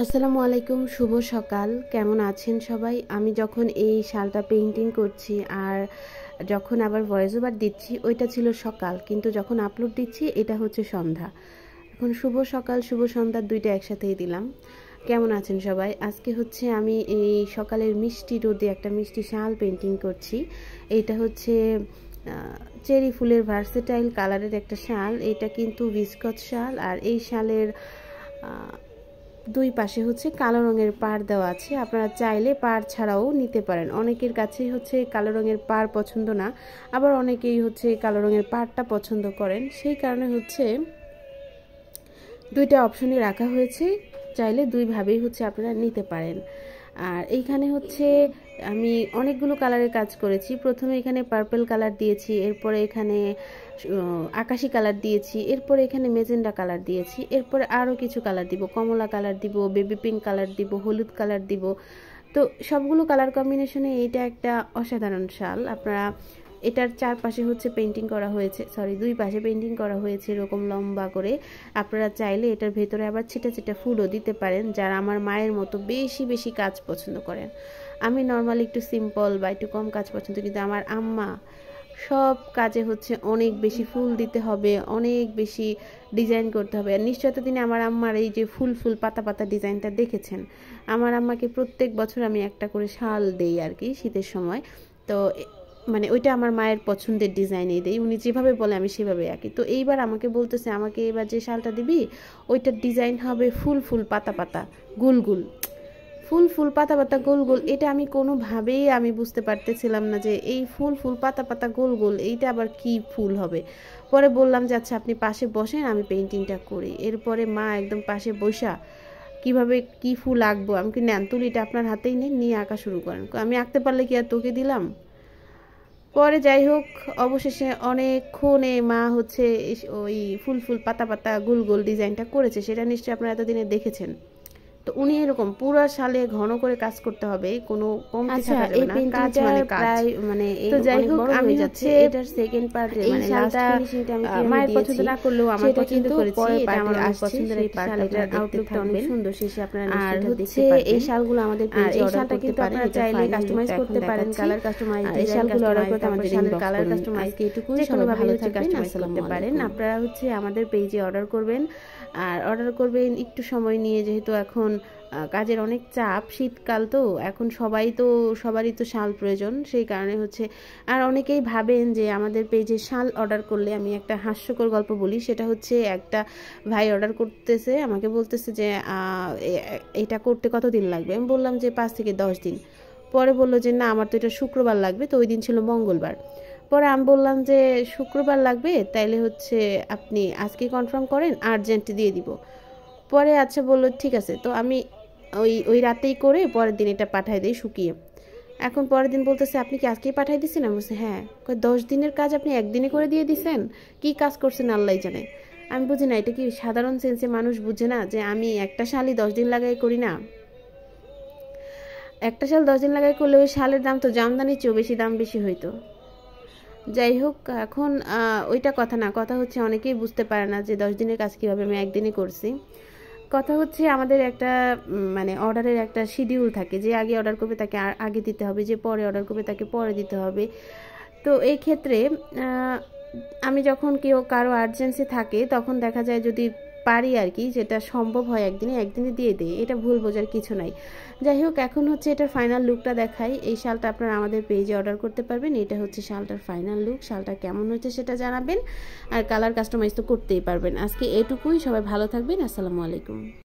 আসসালামু আলাইকুম, শুভ সকাল। কেমন আছেন সবাই? আমি যখন এই শালটা পেইন্টিং করছি আর যখন আবার ভয়েস ওভার দিচ্ছি ওইটা ছিল সকাল, কিন্তু যখন আপলোড দিচ্ছি এটা হচ্ছে সন্ধ্যা। এখন শুভ সকাল শুভ সন্ধ্যা দুইটা একসাথেই দিলাম। কেমন আছেন সবাই? আজকে হচ্ছে আমি এই সকালের মিষ্টি রোদে একটা মিষ্টি শাল পেইন্টিং করছি। এইটা হচ্ছে চেরি ফুলের ভার্সেটাইল কালারের একটা শাল। এটা কিন্তু ভিসকস শাল, আর এই শালের দুই পাশে হচ্ছে কালো রঙের পাড় দেওয়া আছে। আপনারা চাইলে পাড় ছাড়াও নিতে পারেন। অনেকের কাছেই হচ্ছে কালো রঙের পাড় পছন্দ না, আবার অনেকেই হচ্ছে কালো রঙের পাড়টা পছন্দ করেন। সেই কারণে হচ্ছে দুইটা অপশনই রাখা হয়েছে, চাইলে দুইভাবেই হচ্ছে আপনারা নিতে পারেন। আর এইখানে হচ্ছে আমি অনেকগুলো কালারের কাজ করেছি। প্রথমে এখানে পার্পল কালার দিয়েছি, এরপরে এখানে আকাশি কালার দিয়েছি, এরপরে এখানে মেজেন্ডা কালার দিয়েছি, এরপরে আরও কিছু কালার দিব, কমলা কালার দিব, বেবি পিঙ্ক কালার দিব, হলুদ কালার দিব। তো সবগুলো কালার কম্বিনেশনে এইটা একটা অসাধারণ শাল। আপনারা এটার চারপাশে হচ্ছে পেইন্টিং করা হয়েছে, দুই পাশে পেইন্টিং করা হয়েছে এরকম লম্বা করে। আপনারা চাইলে এটার ভেতরে আবার ছিটা ছিটা ফুলও দিতে পারেন, যারা আমার মায়ের মতো বেশি বেশি কাজ পছন্দ করেন। আমি নর্মালি একটু সিম্পল বা একটু কম কাজ পছন্দ, কিন্তু আমার আম্মা সব কাজে হচ্ছে অনেক বেশি ফুল দিতে হবে, অনেক বেশি ডিজাইন করতে হবে। আর নিশ্চয় দিনে আমার আম্মার এই যে ফুল ফুল পাতা পাতা ডিজাইনটা দেখেছেন। আমার আম্মাকে প্রত্যেক বছর আমি একটা করে শাল দেই আর কি, শীতের সময়। তো মানে ওইটা আমার মায়ের পছন্দের ডিজাইনই দেই, উনি যেভাবে বলে আমি সেভাবে আঁকি। তো এইবার আমাকে বলতেছে, আমাকে এবার যে শালটা দিবি ওইটার ডিজাইন হবে ফুল ফুল পাতা পাতা গোল গোল, ফুল ফুল পাতা পাতা গোল গোল। এটা আমি কোনোভাবেই আমি বুঝতে পারতেছিলাম না যে এই ফুল ফুল পাতা পাতা গোল গোল এইটা আবার কি ফুল হবে। পরে বললাম যে আচ্ছা আপনি পাশে বসেন, আমি পেইন্টিংটা করি। এরপরে মা একদম পাশে বসা কিভাবে কি ফুল আঁকবো, আমি কি নেন তুলিটা আপনার হাতেই নেন, নিয়ে আঁকা শুরু করেন। আমি আঁকতে পারলে কি আর তোকে দিলাম। পরে যাই হোক, অবশেষে অনেকক্ষণে মা হচ্ছে ওই ফুল ফুল পাতা পাতা গোল গোল ডিজাইনটা করেছে। সেটা নিশ্চয়ই আপনারা এতদিনে দেখেছেন। তো উনি এরকম পুরো সালে ঘন করে কাজ করতে হবে, কোনো কমতি থাকা যাবে না। কাজ মানে কাজ, মানে তো যাই হোক আমি হচ্ছে এটার সেকেন্ড পার্ট মানে লাস্ট ফিনিশিংটা আমি মায়ের পছন্দ না করলেও আমার পছন্দ করেছি। এটা আমার পছন্দের একটা শাল, এটার আউটলুকটা অনেক সুন্দর। শেষে আপনারা নিশ্চয়ই দেখতে পারবেন। এই শালগুলো আমাদের পেজে অর্ডার করতে পারেন, আপনারা চাইলে কাস্টমাইজ করতে পারেন, কালার কাস্টমাইজ, এই শালগুলো অর্ডার করতে আমাদের শালের কালার কাস্টমাইজ এটুকুই সবাই ভালো থাকবেন, কাস্টমাইজ করতে পারেন। আপনারা হচ্ছে আমাদের পেজে অর্ডার করবেন, আর অর্ডার করবেন একটু সময় নিয়ে, যেহেতু এখন কাজের অনেক চাপ, শীতকাল তো এখন সবারই তো শাল প্রয়োজন। সেই কারণে হচ্ছে, আর অনেকেই ভাবেন যে আমাদের পেজে শাল অর্ডার করলে, আমি একটা হাস্যকর গল্প বলি। সেটা হচ্ছে একটা ভাই অর্ডার করতেছে, আমাকে বলতেছে যে এটা করতে কতদিন লাগবে। আমি বললাম যে 5 থেকে 10 দিন। পরে বললো যে না, আমার তো এটা শুক্রবার লাগবে। তো ওই দিন ছিল মঙ্গলবার। পরে আমি বললাম যে শুক্রবার লাগবে, তাইলে হচ্ছে আপনি আজকে কনফার্ম করেন, আর্জেন্ট দিয়ে দিব। পরে আচ্ছা বললো ঠিক আছে। তো আমি ওই রাতেই করে পরের দিন এটা পাঠাই দিই শুকিয়ে। এখন পরের দিন বলতেছে আপনি কি আজকেই পাঠাই দিচ্ছেন? আমি বলছি হ্যাঁ। 10 দিনের কাজ আপনি একদিনে করে দিয়ে দিচ্ছেন, কি কাজ করছেন আল্লাহ জানে। আমি বুঝি না, এটা কি সাধারণ সেন্সে মানুষ বুঝে না যে আমি একটা শালই 10 দিন লাগাই করি না? একটা শাল 10 দিন লাগাই করলে ওই শালের দাম তো জামদানির চেয়েও বেশি হইতো। যাই হোক, এখন ওইটা কথা না, কথা হচ্ছে অনেকেই বুঝতে পারে না যে 10 দিনের কাজ কীভাবে আমি একদিনে করছি। কথা হচ্ছে আমাদের একটা মানে অর্ডারের একটা শিডিউল থাকে, যে আগে অর্ডার করবে তাকে আগে দিতে হবে, যে পরে অর্ডার করবে তাকে পরে দিতে হবে। তো এই ক্ষেত্রে আমি যখন কারো আর্জেন্সি থাকে তখন দেখা যায় যদি পারি আর কি, যেটা সম্ভব হয় একদিনে দিয়ে দেয়, এটা ভুল বোঝার কিছু নাই। যাই হোক, এখন হচ্ছে এটার ফাইনাল লুকটা দেখাই। এই শালটা আপনারা আমাদের পেজে অর্ডার করতে পারবেন। এটা হচ্ছে শালটার ফাইনাল লুক। শালটা কেমন হয়েছে সেটা জানাবেন, আর কালার কাস্টমাইজ তো করতেই পারবেন। আজকে এটুকুই, সবাই ভালো থাকবেন। আসসালামু আলাইকুম।